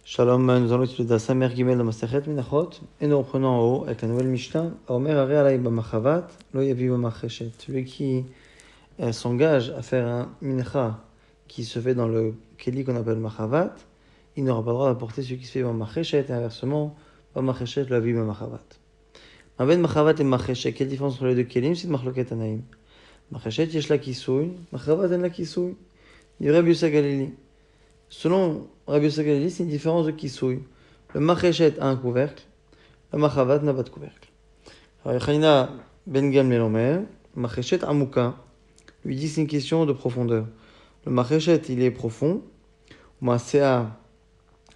Shalom, nous allons étudier la Samer Gimel dans Masechet Menachot et nous reprenons en haut avec la nouvelle Mishnah. Omer Harei Alai B'Machavat, Lo Yavi B'Macheshet. Celui qui s'engage à faire un mincha qui se fait dans le keli qu'on appelle Machavat, il n'aura pas le droit d'apporter celui qui se fait B'Macheshet et inversement B'Macheshet Lo Yavi B'Machavat. Ben Machavat et Macheshet, quelle différence entre les deux kelim? C'est de Machloket Anaim. Macheshet yesh la kisui, Machavat en la kisui. Il Rabbi Yosef Galili. Selon Rabbi Yosef Galili, c'est une différence de kisouille. Le macheshet a un couvercle, le machavat n'a pas de couvercle. Chanina ben Gamliel Omer, macheshet amuka, lui dit c'est une question de profondeur. Le macheshet, il est profond, masea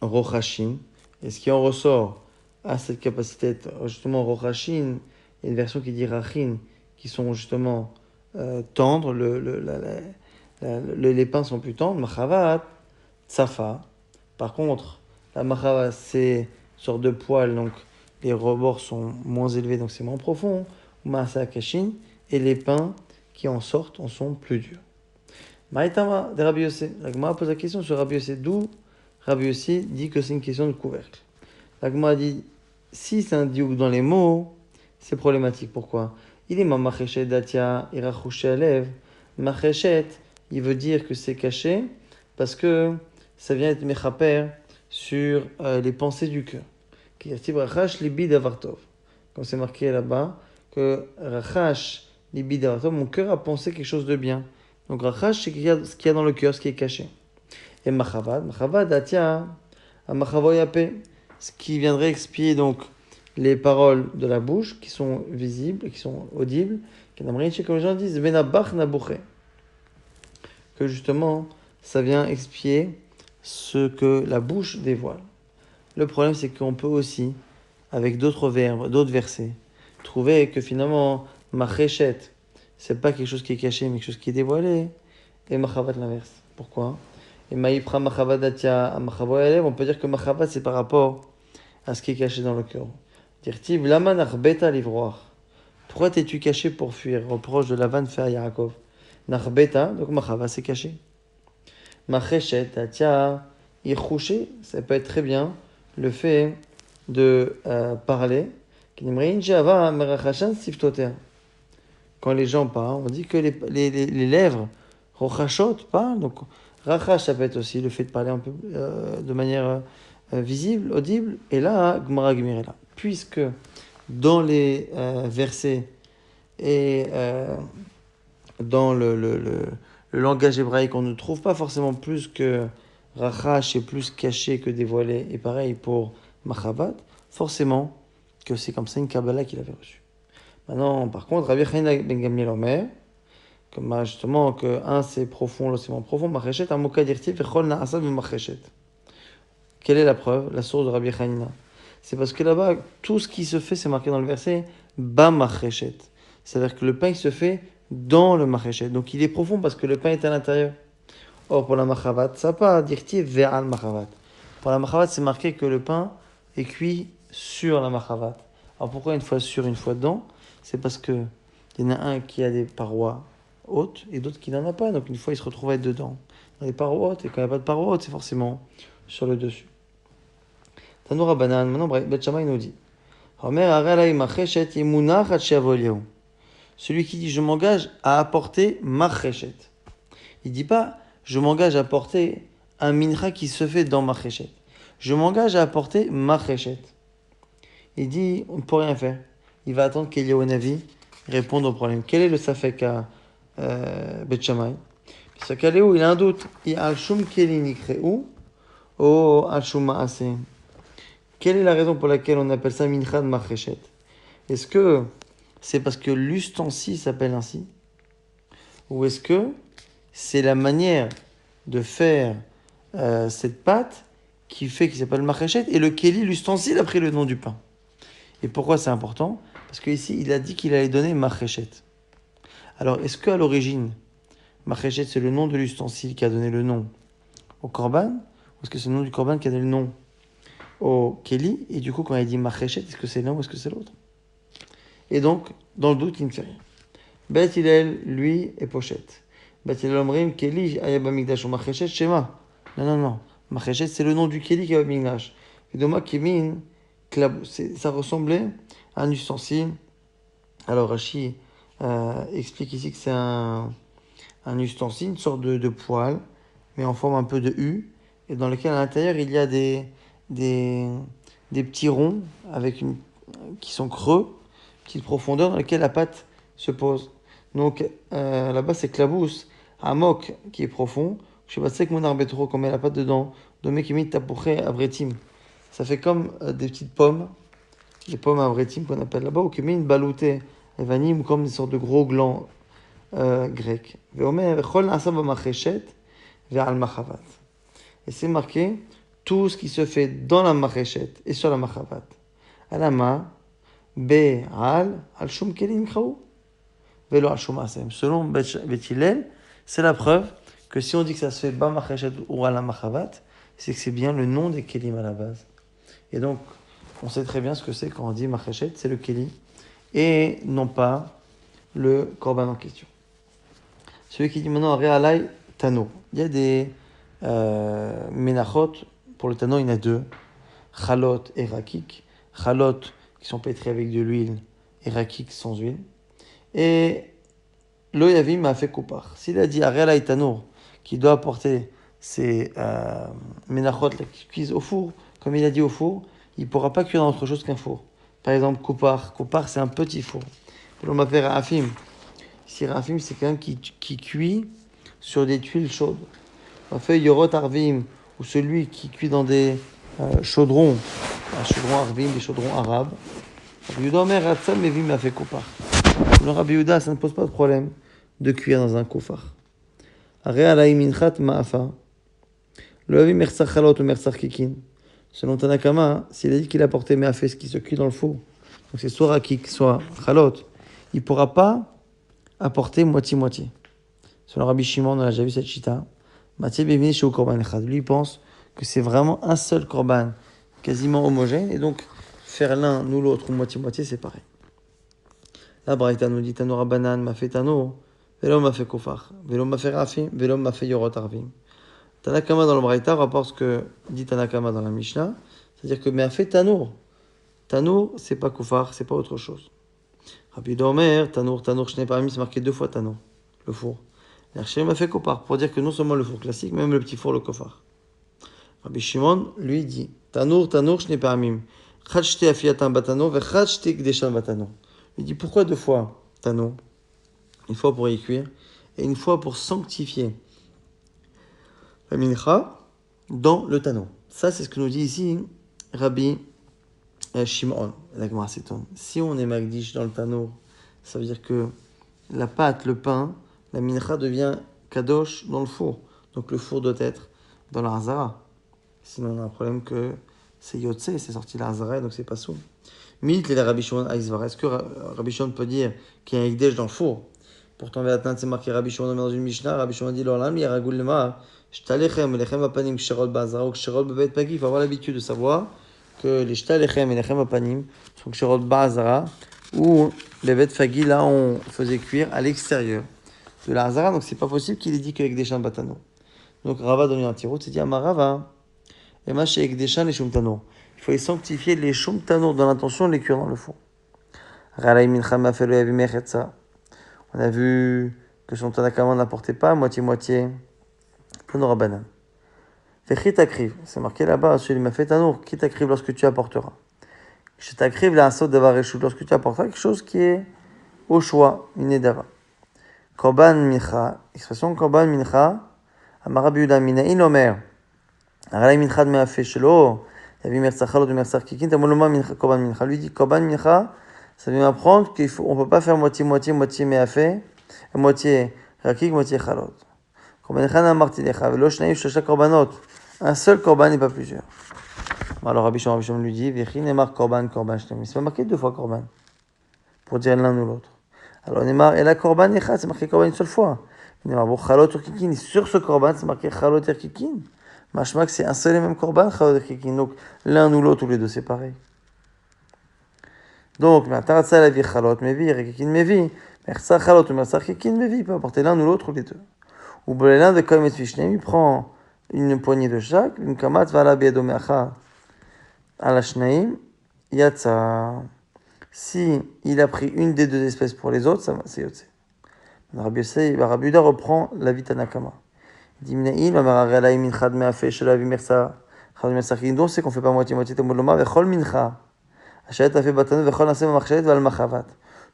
rochashin, et ce qui en ressort à cette capacité, justement rochashin, il y a une version qui dit rachin, qui sont justement tendres, les pins sont plus tendres, machavat, Tsafa. Par contre, la Mahava, c'est une sorte de poil, donc les rebords sont moins élevés, donc c'est moins profond. Maasa Kashin, et les pins qui en sortent en sont plus durs. Maïtama de Rabbi Yosef. La Gemara pose la question sur Rabbi Yosef, d'où Rabbi Yosef dit que c'est une question de couvercle. La Gemara dit, si c'est un diouk dans les mots, c'est problématique. Pourquoi? Il est Mamacheshet Datia, Irachouché Alev. Macheshet, il veut dire que c'est caché parce que ça vient être mechaper sur les pensées du cœur. Comme c'est marqué là-bas, que Rachash libid avartov, mon cœur a pensé quelque chose de bien. Donc Rachash, c'est ce qu'il y a dans le cœur, ce qui est caché. Et Machavad, Atia, Amachavoyape, ce qui viendrait expier donc les paroles de la bouche qui sont visibles, qui sont audibles, comme les gens disent, Venabach Nabouché. Que justement, ça vient expier ce que la bouche dévoile. Le problème, c'est qu'on peut aussi, avec d'autres verbes, d'autres versets, trouver que finalement, macheshet, c'est pas quelque chose qui est caché, mais quelque chose qui est dévoilé, et machavat l'inverse. Pourquoi? Et maïpra machavat datia machavoyalev, on peut dire que machavat, c'est par rapport à ce qui est caché dans le cœur. Dire-t-il, lama nachbeta livroir. Pourquoi t'es-tu caché pour fuir? Reproche de Lavan fait à Yaakov. Nachbeta, donc machavat, c'est caché. Macheshet, datia, irchouché, ça peut être très bien le fait de parler. Quand les gens parlent, on dit que les lèvres, rochachot, parlent. Donc, rachash, ça peut être aussi le fait de parler un peu de manière visible, audible. Et là, Gmara Gmirela. Puisque dans les versets et dans le langage hébraïque, on ne trouve pas forcément plus que Rachash est plus caché que dévoilé, et pareil pour Machavat, forcément que c'est comme ça une Kabbalah qu'il avait reçue. Maintenant, par contre, Rabbi Chanina ben Gamliel Omer, comme justement que un c'est profond, l'autre c'est moins profond, Macheshet, un moka dirtif, et Chol Na'asad Macheshet. Quelle est la preuve? La source de Rabbi Chanina. C'est parce que là-bas, tout ce qui se fait, c'est marqué dans le verset, Ba Macheshet. C'est-à-dire que le pain il se fait dans le Macheshet. Donc il est profond parce que le pain est à l'intérieur. Or, pour la machavat, ça n'a pas dire ve'al machavat. Pour la machavat, c'est marqué que le pain est cuit sur la machavat. Alors, pourquoi une fois sur, une fois dedans? C'est parce qu'il y en a un qui a des parois hautes et d'autres qui n'en a pas. Donc, une fois, il se retrouve à être dedans, dans les parois hautes. Et quand il n'y a pas de parois hautes, c'est forcément sur le dessus. Tanoura Banan, maintenant, Bet Shammai nous dit celui qui dit je m'engage à apporter macheshet. Il ne dit pas je m'engage à apporter un mincha qui se fait dans ma chéchet. Je m'engage à apporter ma chéchet. Il dit, on ne peut rien faire. Il va attendre qu'Eliyahu Navi réponde au problème. Quel est le safek à Bet Shammai? Parce qu'Eliyahu, il a un doute. Il a al-shum keli nikreu ou al-shum ma'ase. Quelle est la raison pour laquelle on appelle ça mincha de ma chéchet? Est-ce que c'est parce que l'ustensile s'appelle ainsi? Ou est-ce que c'est la manière de faire cette pâte qui s'appelle macheshet, et le keli, l'ustensile, a pris le nom du pain. Et pourquoi c'est important? Parce qu'ici, il a dit qu'il allait donner macheshet. Alors, est-ce qu'à l'origine, macheshet, c'est le nom de l'ustensile qui a donné le nom au korban? Ou est-ce que c'est le nom du korban qui a donné le nom au keli? Et du coup, quand il dit macheshet, est-ce que c'est l'un ou est-ce que c'est l'autre? Et donc, dans le doute, il ne fait rien. Bet Hillel, lui, est pochette. Bet Hillel Omrim, Keli, Ayaba Migdash, ou Macheshet, Shema. Non. Macheshet, c'est le nom du Keli qui est au Mignash. Et Doma Kemin, ça ressemblait à un ustensile. Alors Rashi explique ici que c'est un ustensile, une sorte de poêle, mais en forme un peu de U, et dans lequel à l'intérieur il y a des, des petits ronds qui sont creux, petite profondeur dans lesquels la pâte se pose. Donc là-bas c'est klabous, amok qui est profond. Je sais pas c'est que mon arbetro qu'on met la pâte dedans, domekimit tapouché abretim. Ça fait comme des petites pommes, les pommes abretim qu'on appelle là-bas, ou kemin balouté, evanim, comme des sortes de gros glands grecs. Veomer chol nasa b'macheshet ve'al machavat. Et c'est marqué tout ce qui se fait dans la macheshet et sur la machavat. Alama be'al al shum kelim kraou. Velo al shum asem. Selon Bet Hillel, c'est la preuve que si on dit que ça se fait ba macheshet ou al machavat, c'est que c'est bien le nom des kelim à la base. Et donc, on sait très bien ce que c'est quand on dit macheshet, c'est le keli, et non pas le korban en question. Celui qui dit maintenant Réalai Tano. Il y a des menachot. Pour le Tano, il y en a deux. Chalot et Rakik. Chalot qui sont pétris avec de l'huile et Rakik sans huile. Et lo Yavim m'a fait koupar. S'il a dit Réalai Tano qui doit apporter ces menachot qui cuisent au four, comme il a dit au four, il ne pourra pas cuire dans autre chose qu'un four. Par exemple, koupar. Koupar, c'est un petit four. On m'a fait Rafim. Si Rafim, c'est quelqu'un qui cuit sur des tuiles chaudes. On fait Yorot Arvim, ou celui qui cuit dans des chaudrons, un chaudron Arvim, des chaudrons arabes. Rabbi Yehuda Omer, Ratzam Mevim m'a fait koufar. Le Rabbi Yehuda, ça ne pose pas de problème de cuire dans un koufar. Aré alaï minchat ma'afa. Le Avim Mersar Chalot ou Mersar Kikin. Selon Tanakama, s'il a dit qu'il a porté me'afé, ce qui se cuit dans le four, donc c'est soit Rakik, soit Chalot, il ne pourra pas apporter moitié-moitié. Selon Rabbi Shimon, on a déjà vu cette chita. Mathieu Bevini chez Korban Echad. Lui, il pense que c'est vraiment un seul Korban, quasiment homogène, et donc faire l'un ou l'autre ou moitié-moitié, c'est pareil. La Braïta nous dit Tano Rabbanan m'a fait Tano, Velo m'a fait Kofar, Velo m'a fait Rafim, Velo m'a fait Yorot Arvim. Tanakama dans le Braïta rapporte ce que dit Tanakama dans la Mishnah, c'est-à-dire que m'a fait Tano. Tano, c'est pas Kofar, c'est pas autre chose. Rabbi Domer, Tanour, je n'ai pas mis, c'est marqué 2 fois Tano, le four. L'Archem m'a fait Kofar, pour dire que non seulement le four classique, même le petit four, le Kofar. Rabbi Shimon, lui, dit Tanour, je n'ai pas mis. Chachte afiatan batano, ve chachte gdeshan batano. Il dit pourquoi 2 fois Tano? Une fois pour y cuire, et une fois pour sanctifier la mincha dans le Tano. Ça, c'est ce que nous dit ici Rabbi Shimon. Si on est magdish dans le Tano, ça veut dire que la pâte, le pain, la mincha devient kadosh dans le four. Donc le four doit être dans la hazara. Sinon on a un problème que c'est yotse, c'est sorti la hazara, donc c'est pas sous. Mythe les Rabbi Shimon aïsvar. Est-ce que Rabbi Shimon peut dire qu'il y a un hikdesh dans le four? Pourtant, Véatnan, c'est marqué Rabbi Shimon dans une Mishnah. Rabbi Shimon dit l'olam, yaragoul lema, shtalechem, lechem apanim, kshirot bazara, ou kshirot bebet pagi. Il faut avoir l'habitude de savoir que les shtalechem et lechem apanim sont kshirot bazara, ou les bet fagi, là, on faisait cuire à l'extérieur de la hazara. Donc, c'est pas possible qu'il ait dit qu'avec des champs de batano. Donc, Rava donne un tirot, c'est dit Amarava, et maché avec des champs les shumtano. Il faut les sanctifier les shumtano dans l'intention de les cuire dans le four. Ralay mincham a fait le yavimechetza. On a vu que son Tanakama n'apportait pas moitié-moitié pour nos rabanan. Fait chitakriv, c'est marqué là-bas, celui m'a fait tanour, chitakriv lorsque tu apporteras. Chitakriv la asot d'avoir échoué lorsque tu apporteras quelque chose qui est au choix, une edava. Korban mincha, expression korban mincha, amarabi yuda minaïn omer. Aralay mincha de meafé shelo, yavi mersachalot de mersach kikin, tamoloma mincha korban mincha. Lui dit korban mincha, ça vient m'apprendre qu'on ne peut pas faire moitié meafé, moitié rakik, moitié chalot. Korban mincha n'amartilecha, velo shnaim shosha korbanot. Un seul korban et pas plusieurs. Alors Rabbi Shimon lui dit, Vechin nemar korban shnaim. C'est pas marqué 2 fois korban, pour dire l'un ou l'autre. Alors nemar, et la korban echad, c'est marqué korban une seule fois. Nemar, bon, chalot ou kikin, sur ce korban, c'est marqué chalot et kikin. Machmak, c'est un seul et même korban, chalot et kikin. Donc l'un ou l'autre, ou les deux, c'est pareil. Donc, Taratsa la vie chalot, mevi, rekikin mevi, mersa chalot ou mersa kikin mevi, il peut apporter l'un ou l'autre ou les deux. Ou l'un de comme et fishnem, il prend une poignée de chaque, une kamat vala bedomeacha ala shnaim, yatsa. Si il a pris une des deux espèces pour les autres, ça va, c'est yotse. Rabbi Yehuda reprend la vie Tanakama. Il dit Minaïl, donc c'est qu'on fait pas moitié-moitié,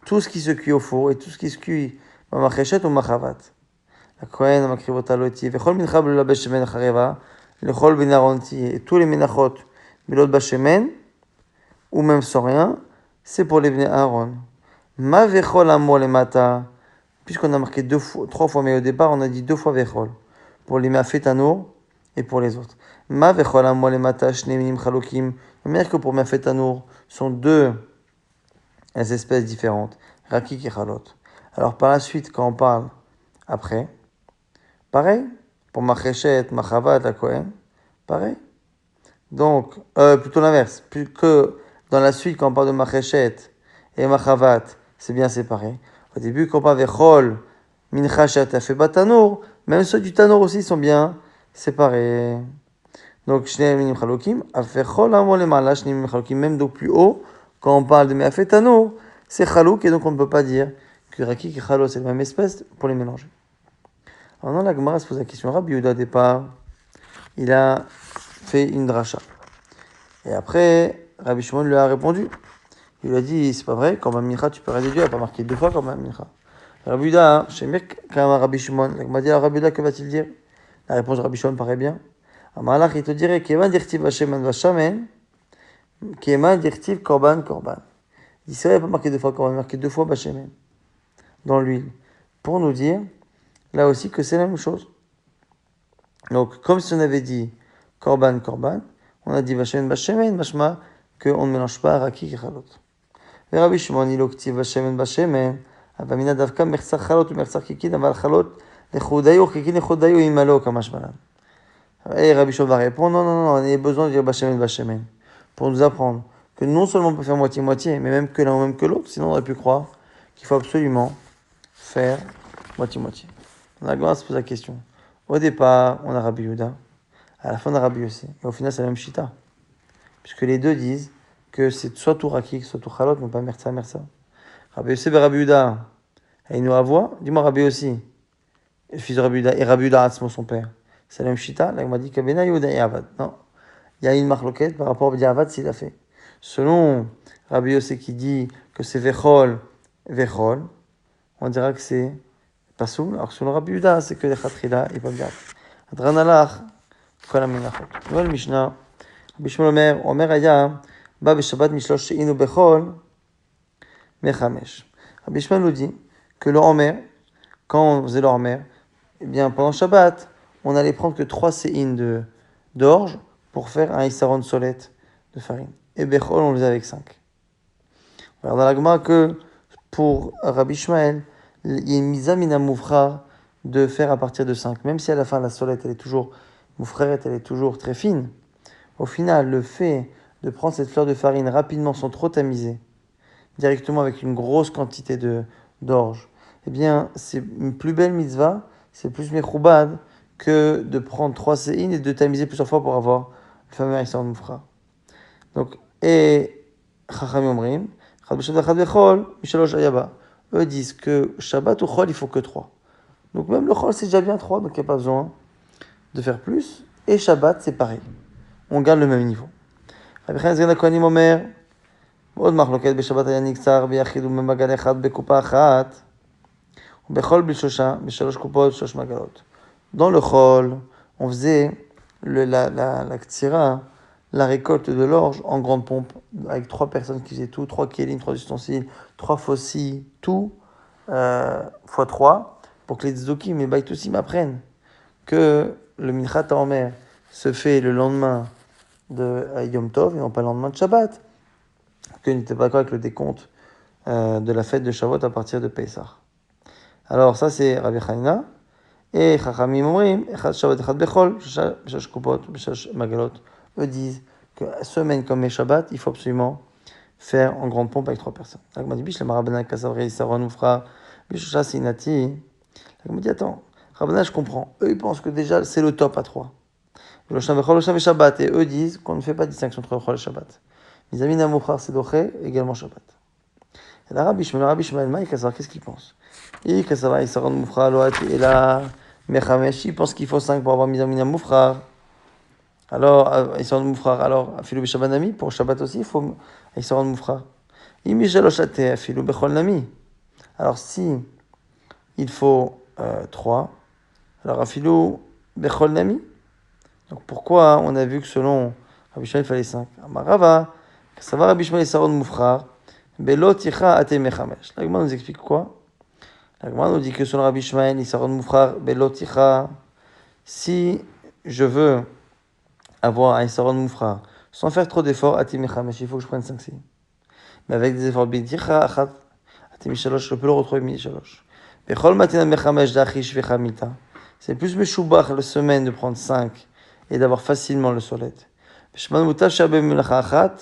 tout ce qui se cuit au four et tout ce qui se cuit au machéchet ou machavat. La Kohen, la makrivota loti, vechol mincha b'lo bashemen chareva, lechol benaronti, et tous les menachot b'lo bashemen, ou même sans rien, c'est pour les bnei Aaron. Ma vechol amo le mata, puisqu'on a marqué trois fois, mais au départ on a dit 2 fois vechol, pour les mafetanour et pour les autres. Ma vechol amo le mata, shne minim chalokim, même que pour mafetanour, sont deux espèces différentes, rakik et chalot. Alors par la suite, quand on parle après, pareil, pour Macheshet, Machavat, la Kohen, pareil. Donc, plutôt l'inverse, plus que dans la suite, quand on parle de Macheshet et Machavat, c'est bien séparé. Au début, quand on parle de Chol, Mincha, Shataf et Batanour, même ceux du Tanour aussi sont bien séparés. Donc, Shnei Minim Chalokim, Afechol, Amol et Mala, Shnei Minim Chalokim, même donc plus haut, quand on parle de Meafet Tanour, c'est Chalouk, et donc on ne peut pas dire que Rakik et Chalot, c'est la même espèce pour les mélanger. Alors non, la Gemara se pose la question. Rabbi Yehuda, au départ, il a fait une dracha. Et après, Rabbi Shimon lui a répondu. Il lui a dit, c'est pas vrai, quand Mincha, tu peux rien déduire, il n'a pas marqué 2 fois quand Mincha. Rabbi Yehuda, je sais bien quand même Rabbi Shimon. La Gemara dit à Rabbi Yehuda, que va-t-il dire? La réponse de Rabbi Shimon paraît bien. Amalach, il te dirait, Keman dirtiv Hasheman Vashamen, Keman dirtiv Korban Korban. Il dit, c'est vrai, il n'a pas marqué 2 fois Korban, il a marqué 2 fois Vashemen, dans l'huile. Pour nous dire, là aussi, que c'est la même chose. Donc, comme si on avait dit Korban, Korban, on a dit Vashemen, Vashemen, mashma, qu'on ne mélange pas Rakik et Chalot. Et Rabbi Shimon, il octive Vashemen, Vashemen, Avamina Davka, Mersa Chalot, Mersa Kikin, Aval Chalot, Lechudayo, Kikin, Lechudayo, Imalo, Kamash Balan. Et Rabbi Shimon va répondre, non, non, non, on a besoin de dire Vashemen, Vashemen, pour nous apprendre que non seulement on peut faire moitié-moitié, mais même que l'un ou même que l'autre, sinon on aurait pu croire qu'il faut absolument faire moitié-moitié. On a le droit de se poser la question. Au départ, on a Rabbi Yehuda. À la fin, on a Rabbi Yossi. Et au final, c'est la même chita. Puisque les deux disent que c'est soit tout Rakik, soit tout Chalot, mais pas Mersa, Mersa. Rabbi Yossi et Rabbi Yehuda. Et nous avons, dis-moi Rabbi Yossi, le fils de Rabbi Yehuda, et Rabbi Yehuda Atzmo, son père. C'est la même chita. Là, on m'a dit qu'Abena Yehuda et Avad. Non. Il y a une marloquette par rapport à Avad s'il a fait. Selon Rabbi Yossi qui dit que c'est Vechol, Vechol, on dira que c'est Pasoul, alors que selon Rabbi Yehuda, c'est que les Khatrila et pas bien. Adranalach, כל המנחות. נואל משנה, רבי שמואל אומר היה, בא בשבת משלוש שאינו בחול, מחמש. Rabbi Shmuel nous dit que le Homer, quand on faisait le Homer, eh bien pendant Shabbat, on allait prendre que 3 séines d'orge pour faire un Issaron solette de farine. Et Bechol, on le faisait avec 5. On regarde dans la Gemara que pour Rabbi Shmuel, il y a une mizamina moufrar de faire à partir de 5. Même si à la fin la solette elle est toujours moufrarette, elle est toujours très fine. Au final, le fait de prendre cette fleur de farine rapidement sans trop tamiser, directement avec une grosse quantité d'orge, eh bien, c'est une plus belle mitzvah, c'est plus mechoubad que de prendre 3 séines et de tamiser plusieurs fois pour avoir le fameux Issaron moufrar. Donc, et Chacham Omrim, eux disent que Shabbat ou Chol, il faut que 3. Donc même le Chol, c'est déjà bien 3, donc il n'y a pas besoin de faire plus. Et Shabbat, c'est pareil. On garde le même niveau. Rabbi Chaim Zgan HaKohanim Omer, עוד מחלוקת בשבת היה נקצר ביחיד ובמעגל אחד בקופה אחת, ובחול בשלוש קופות, 3 מעגלות. Dans le Chol, on faisait la ktsira, la récolte de l'orge en grande pompe, avec 3 personnes qui faisaient tout, 3 kélim, 3 ustensiles, 3 fossis, tout, fois 3, pour que les tzdokim et baïtosim apprennent que le Minchat HaOmer se fait le lendemain de Yom Tov et non pas le lendemain de Shabbat, qu'il n'était pas d'accord avec le décompte de la fête de Shavuot à partir de Pesach. Alors ça c'est Rabbi Chanina. Et Chachamim Omrim, Echad Shabbat, Echad Bechol, B'shash Kupot, B'shash Magalot. Eux disent que semaine comme les Shabbat, il faut absolument faire en grande pompe avec 3 personnes. La Gemara dit, Bish, le Marabana, Kasavre, Isaron, Oufra, Bishosha, Sinati. La Gemara dit, attends, Rabana, je comprends. Eux, ils pensent que déjà, c'est le top à 3. Et eux disent qu'on ne fait pas de distinction entre Chol et Shabbat. Mizamin Mouchar c'est Doché, également Shabbat. Et la Rabbi Shmuel, qu'est-ce qu'il pense? Il pense qu'il faut 5 pour avoir Mizamin Mouchar. Alors, Issaron Moufrar, alors, Afilou Beshabbat Nami, pour Shabbat aussi, il faut Issaron Moufrar. Imi Shaloshate, Afilou Bechol Nami. Alors, si il faut 3, alors Afilou Bechol Nami. Donc, pourquoi on a vu que selon Rabbi Shmuel, il fallait 5? Amarava, ça va Rabbi Shmuel Issaron Moufrar, Belo Ticha Ate Mechamesh. L'Agma nous explique quoi? L'Agma nous dit que selon Rabbi Shmuel, Issaron Moufrar, Belo Ticha, si je veux avoir un Isaron Moufra, sans faire trop d'efforts, Atimichamesh, il faut que je prenne 5 signes. Mais avec des efforts, Bidicha, Achat, Atimishalosh, je peux le retrouver Mishalosh. Bechol Matina Mechamesh, Dachish, Vechamita. C'est plus Meshoubach le semaine de prendre 5 et d'avoir facilement le solet. Beshman Moutav, Shabem Melacha Achat,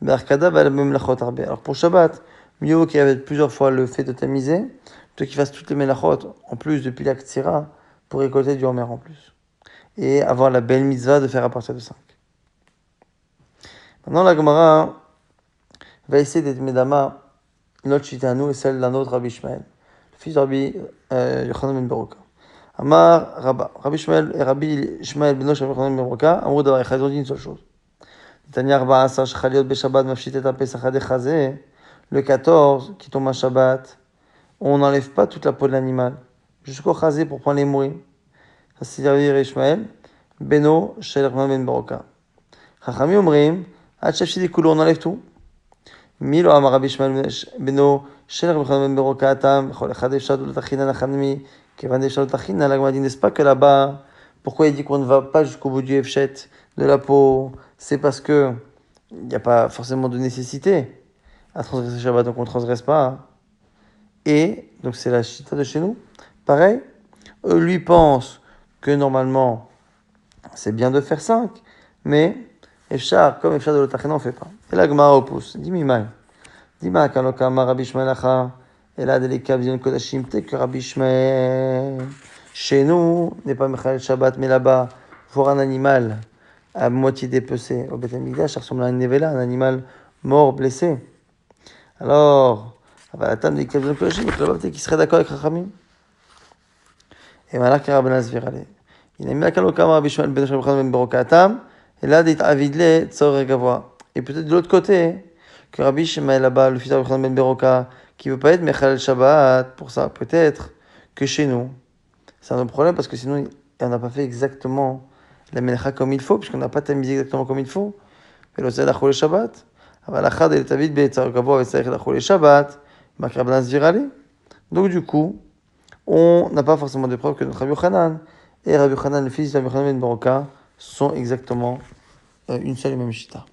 Berkada, Balabem Melachot Arbe. Alors pour Shabbat, mieux qu'il y avait plusieurs fois le fait de tamiser, plutôt qu'il fasse toutes les Melachot, en plus depuis la Ktsira, pour récolter du Homer en plus. Et avoir la belle mitzvah de faire à partir de 5. Maintenant, la Gemara va essayer d'être Medama, notre chita à nous et celle d'un autre Rabbi Shmuel, le fils de Rabbi Yochanan ben Beroka. Amar Rabba, Rabbi Shmuel et Rabbi Shmuel ben Yochanan ben Beroka, Amrou Davar Echad, ils ont dit une seule chose. Tanya Arba Asar Shechaliot Beshabbat Mafshit et Pesach Adechazeh, le 14 qui tombe à Shabbat, on n'enlève pas toute la peau de l'animal, jusqu'au Chazé pour prendre les mourir. Ça c'est Rabbi Ishmael, Beno, Shel Yochanan ben Beroka. Chachami Omrim, Ad Shafshidi Kulo, on enlève tout. Milo Amar Rabbi Ishmael Beno, Shel Yochanan ben Beroka, Atam, Chol Echad Efshad Ultachina Nachanmi, Kevan Efshad Ultachina, la Gemara dit, n'est-ce pas que là-bas, pourquoi il dit qu'on ne va pas jusqu'au bout du Efshet de la peau? C'est parce que il n'y a pas forcément de nécessité à transgresser Shabbat, donc on ne transgresse pas. Et, donc c'est la chita de chez nous. Pareil, eux lui pensent que normalement, c'est bien de faire 5, mais Efshar, comme Efshar de l'Otachina, on ne fait pas. Et la Gemara oppose. Dis-moi, dis-moi, Kanokama, Rabbi Shmuel Acha, et là, les Kabzion Kodashim, peut-être que Rabbi Shmuel, chez nous, n'est pas Mechal Shabbat, mais là-bas, voir un animal à moitié dépecé au Beth Amikdash, ça ressemble à une nevela, un animal mort, blessé. Alors, à la table des Kabzion Kodashim, peut-être qu'il serait d'accord avec Rachamim. Et Malach Rabban Azvir, allez. Il a mis la Kanokama, Rabbi Shmuel ben Yochanan ben Beroka Atam, et là, dit Avidle, Tzor Gavoa. Et peut-être de l'autre côté, que Rabbi Shmuel là-bas, le fils de Yochanan ben Beroka, qui ne veut pas être Mechal Shabbat, pour ça, peut-être que chez nous. C'est un problème parce que sinon, on n'a pas fait exactement la Melacha comme il faut, puisqu'on n'a pas tamisé exactement comme il faut. Mais le Zedachol Shabbat, la Chad et Tavid Be'etzar Gavoa, et Zedachol Shabbat, Makrablan Zvirale. Donc, du coup, on n'a pas forcément de preuves que notre Rabbi Yochanan et Rabbi Yochanan, le fils de Rabbi Yochanan ben Beroka, sont exactement une seule et même chita.